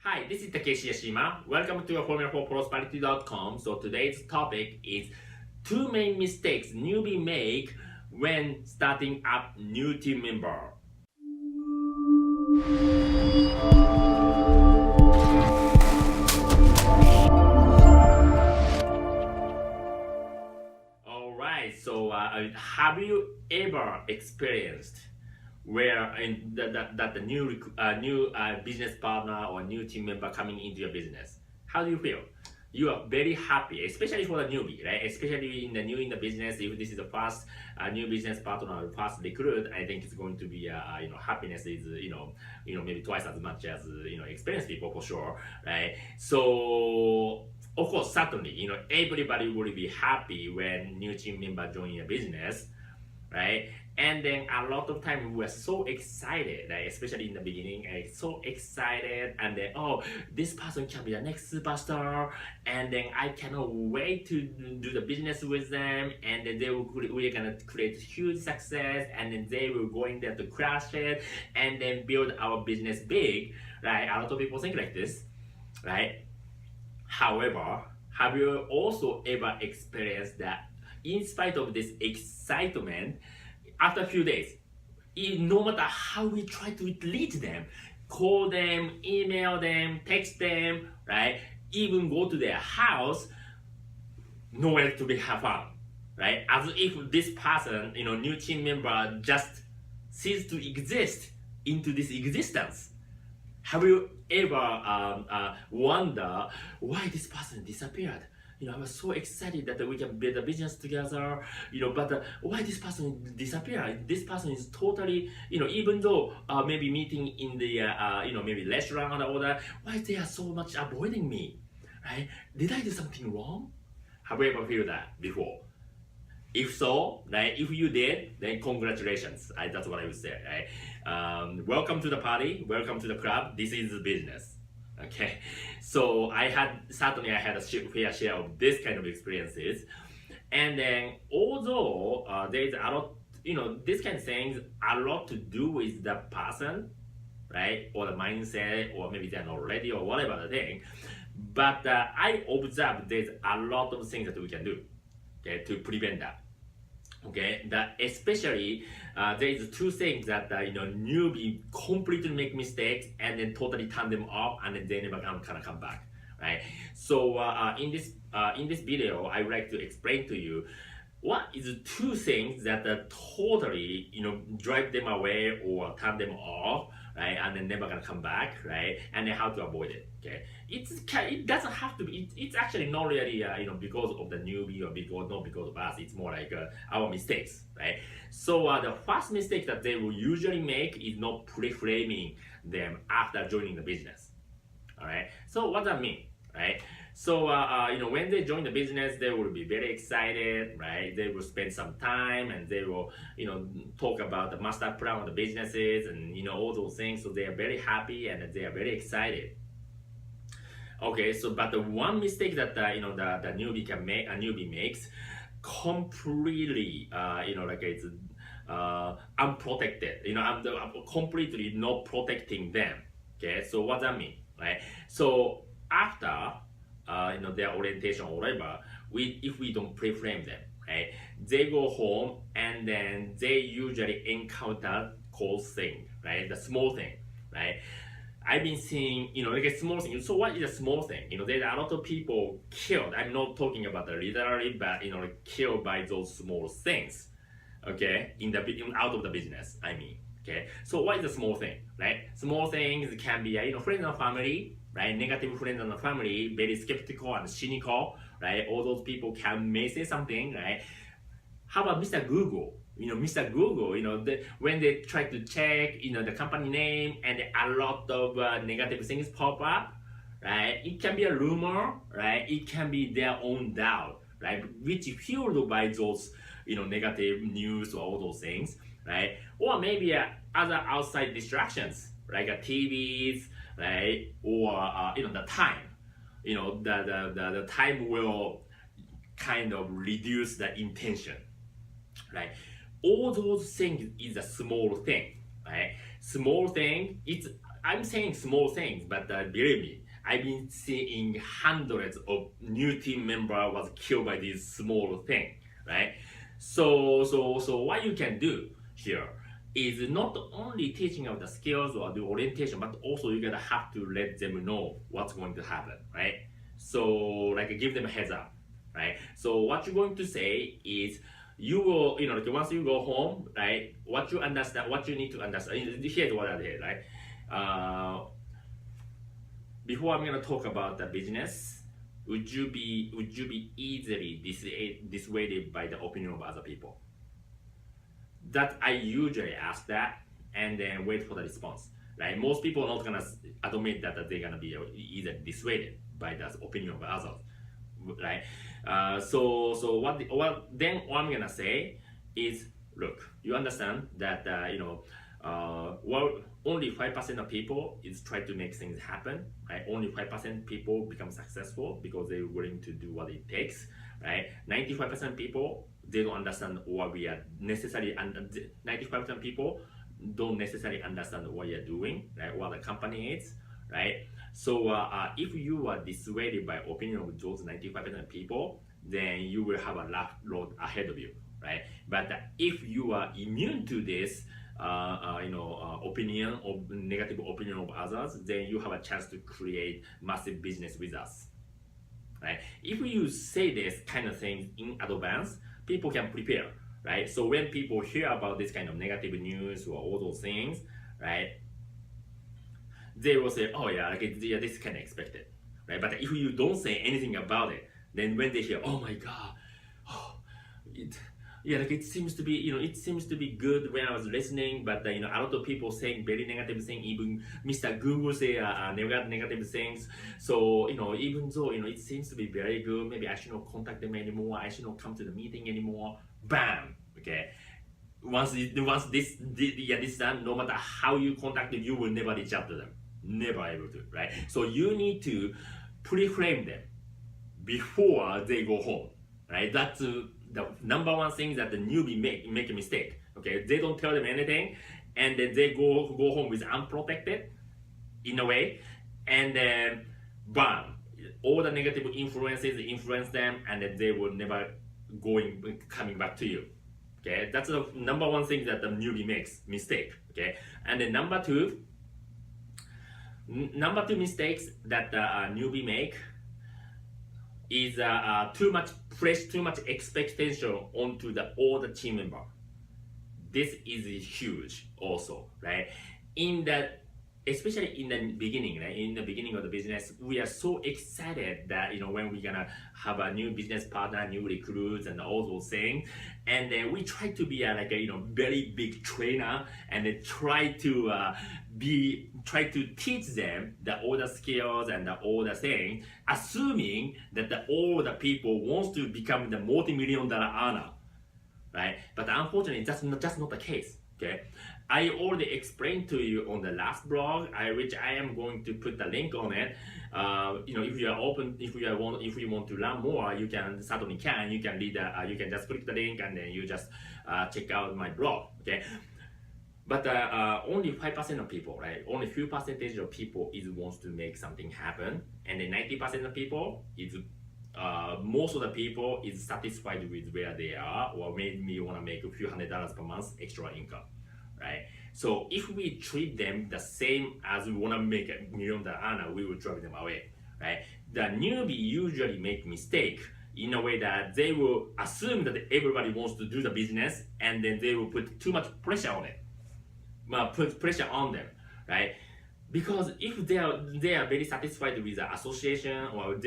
Hi, this is Takeshi Yashima. Welcome to Formula4Prosperity.com. So today's topic is two main mistakes newbie make when starting up new team member. Alright, so have you ever experienced where that the new business partner or new team member coming into your business? How do you feel? You are very happy, especially for the newbie, right? Especially in the business. If this is the first new business partner or first recruit, I think it's going to be happiness is maybe twice as much as experienced people for sure, right? So of course, certainly, everybody will be happy when new team member join your business, right? And then a lot of time we were so excited, right? Especially in the beginning, so excited, and then this person can be the next superstar, and then I cannot wait to do the business with them, and then we're gonna create huge success, and then they will go in there to crush it, and then build our business big, right? A lot of people think like this, right? However, have you also ever experienced that in spite of this excitement, after a few days, no matter how we try to reach them, call them, email them, text them, right? Even go to their house, nowhere to be found, right? As if this person, new team member just ceased to exist into this existence. Have you ever wonder why this person disappeared? I was so excited that we can build a business together, but why this person disappeared? This person is totally, even though maybe meeting in the, maybe restaurant or order, why they are so much avoiding me, right? Did I do something wrong? Have you ever feel that before? If so, right, if you did, then congratulations. That's what I would say, right? Welcome to the party, welcome to the club. This is business. Okay, so I had a fair share of this kind of experiences, and then although there's a lot, this kind of things a lot to do with the person, right, or the mindset, or maybe they're not ready or whatever the thing, but I observed there's a lot of things that we can do, okay, to prevent that. Okay, that especially there is two things that newbie completely make mistakes and then totally turn them off, and then they never can come back, right? So in this video, I would like to explain to you what is two things that totally drive them away or turn them off, right, and then never gonna come back, right, and then how to avoid it. Okay, it doesn't have to be. It's actually not really because of the newbie or not because of us. It's more like our mistakes, right? So the first mistake that they will usually make is not pre-framing them after joining the business. All right. So what does that mean, right? So when they join the business, they will be very excited, right? They will spend some time and they will talk about the master plan of the businesses and all those things. So they are very happy and they are very excited. Okay, so but the one mistake that the newbie makes completely like it's unprotected. I'm completely not protecting them. Okay, so what does that mean, right? So after their orientation or whatever, if we don't pre-frame them, right, they go home and then they usually encounter cold thing, right, the small thing, right? I've been seeing, like a small thing. So what is a small thing? There's a lot of people killed. I'm not talking about the literally, but killed by those small things. Okay, out of the business. I mean, okay. So what is a small thing, right? Small things can be friends and family, right? Negative friends and family, very skeptical and cynical, right? All those people may say something, right? How about Mr. Google? Mr. Google, when they try to check, the company name and a lot of negative things pop up, right? It can be a rumor, right? It can be their own doubt, right? Which fueled by those, negative news or all those things, right? Or maybe other outside distractions, like TVs, right? Or the time, the time will kind of reduce the intention, right? All those things is a small thing, right? Small thing, it's I'm saying small things, but believe me, I've been seeing hundreds of new team member was killed by this small thing, right? So what you can do here is not only teaching of the skills or the orientation, but also you're gonna have to let them know what's going to happen, right? So like give them a heads up, right? So what you're going to say is you will, like once you go home, right? What you understand, what you need to understand. Here's what I did, right? Before I'm gonna talk about the business, would you be easily dissuaded by the opinion of other people? That I usually ask that and then wait for the response. Right? Most people are not gonna admit that they're gonna be either dissuaded by the opinion of others. Right? So what I'm gonna say is, look, you understand that well, only 5% of people is try to make things happen, right? Only 5% people become successful because they're willing to do what it takes, right? 95% people, they don't understand what we are necessarily, 95% people don't necessarily understand what you're doing, right? What the company is, right? So if you are dissuaded by opinion of those 95% people, then you will have a rough road ahead of you, right? But if you are immune to this, opinion or negative opinion of others, then you have a chance to create massive business with us, right? If you say this kind of things in advance, people can prepare, right? So when people hear about this kind of negative news or all those things, right, they will say, oh yeah, yeah, this is kind of expected, right? But if you don't say anything about it, then when they hear, oh my god, oh, it seems to be, it seems to be good when I was listening, but a lot of people saying very negative things, even Mr. Google say negative things. So even though it seems to be very good, maybe I should not contact them anymore. I should not come to the meeting anymore. Bam. Okay. Once this is done, no matter how you contact them, you will never reach out to them. Never able to, right? So you need to pre-frame them before they go home, right? That's the number one thing that the newbie make a mistake. Okay, they don't tell them anything, and then they go home with unprotected, in a way, and then bam, all the negative influences influence them, and then they will never coming back to you. Okay, that's the number one thing that the newbie makes mistake. Okay, and then number two mistakes that the newbie make is too much expectation onto all the team member. This is huge also, right? Especially in the beginning, right? In the beginning of the business, we are so excited that when we're gonna have a new business partner, new recruits, and all those things, and then we try to be a very big trainer, and then try to teach them all the skills and all the things, assuming that all the people wants to become the multi-million-dollar earner, right? But unfortunately, that's not the case. Okay, I already explained to you on the last blog, which I am going to put the link on it. If you are open, if you want to learn more, you can certainly can. You can read you can just click the link and then you just check out my blog. Okay, but only 5% of people, right? Only few percentage of people wants to make something happen, and then 90% of people is. Most of the people is satisfied with where they are, or maybe you want to make a few $100s per month extra income, right? So if we treat them the same as we want to make $1 million earner, we will drive them away, right? The newbie usually make mistake in a way that they will assume that everybody wants to do the business, and then they will put too much pressure on it, put pressure on them, right? Because if they are very satisfied with the association, or if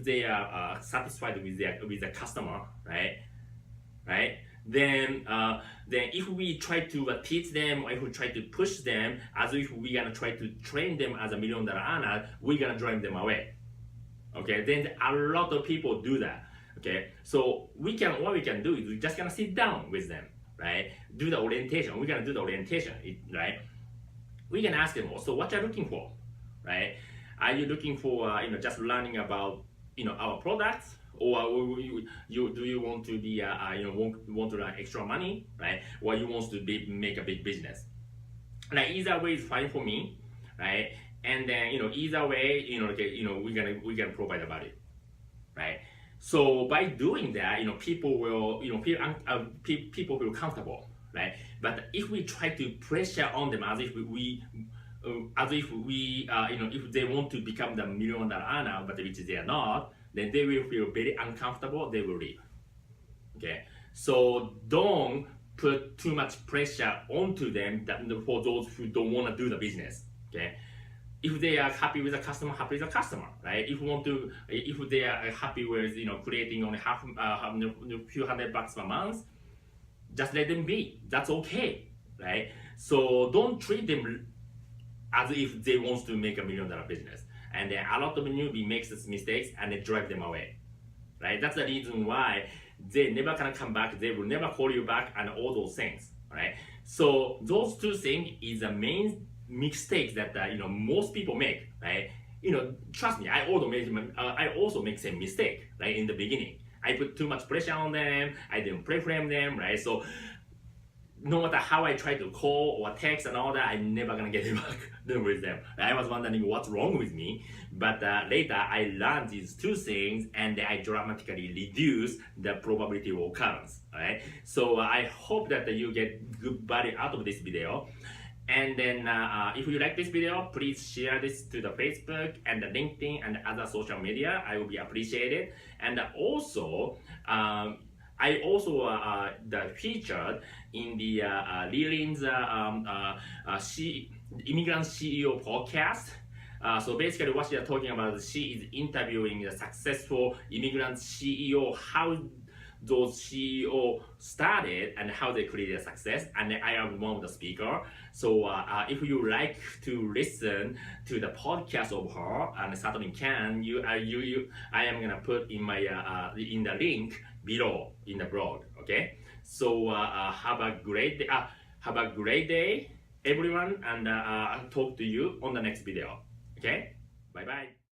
they are satisfied with the customer, right? Then if we try to teach them, or if we try to push them as if we're gonna try to train them as $1 million earner, we're gonna drive them away. Okay, then a lot of people do that. Okay, so what we can do is we just gonna sit down with them, right? Do the orientation. We're gonna do the orientation, right? We can ask them, so what you're looking for, right? Are you looking for just learning about our products, or do you want to be want to earn extra money, right? Or you want to make a big business? Like either way is fine for me, right? And then either way, we're gonna provide the value, right? So by doing that, people will people feel comfortable, right? But if we try to pressure on them as if if they want to become the $1 million earner, but which they are not, then they will feel very uncomfortable. They will leave. Okay, so don't put too much pressure onto them that for those who don't want to do the business. Okay, if they are happy with the customer, happy with the customer, right? If they are happy with creating only few $100 per month, just let them be. That's okay, right? So don't treat them as if they want to make $1 million business. And then a lot of newbie makes these mistakes and they drive them away, right? That's the reason why they never can come back. They will never call you back and all those things, right? So those two things is the main mistakes that most people make, right? Trust me, I also make same mistake, right? In the beginning, I put too much pressure on them. I didn't pre-frame them, right? So no matter how I try to call or text and all that, I'm never gonna get it back with them. I was wondering what's wrong with me, but later I learned these two things and I dramatically reduce the probability of occurrence. Right? So I hope that you get good value out of this video. And then if you like this video, please share this to the Facebook and the LinkedIn and other social media. I will be appreciated. And also, I also featured in the Lilin's Immigrant CEO podcast. So basically what she is talking about, she is interviewing a successful immigrant CEO, how those CEO started and how they created success, and I am one of the speaker. So if you like to listen to the podcast of her, and certainly can, I am gonna put in my in the link below in the blog. Okay, so have a great day. Have a great day, everyone, and I'll talk to you on the next video. Okay, bye bye.